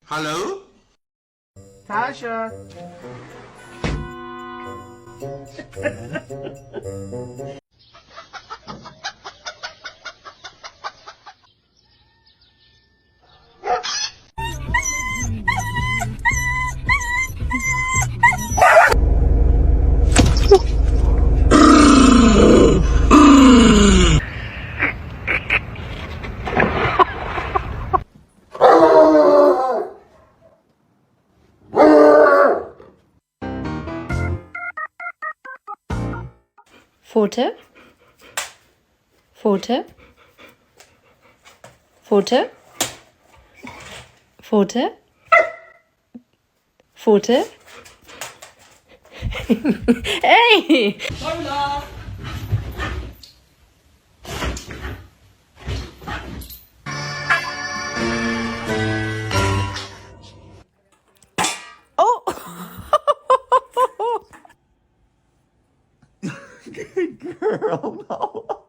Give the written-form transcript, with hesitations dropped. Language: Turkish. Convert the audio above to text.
Hello? Tasha. Pfote, Pfote, Pfote, Pfote, Pfote. Hey! Oh! Good girl, no.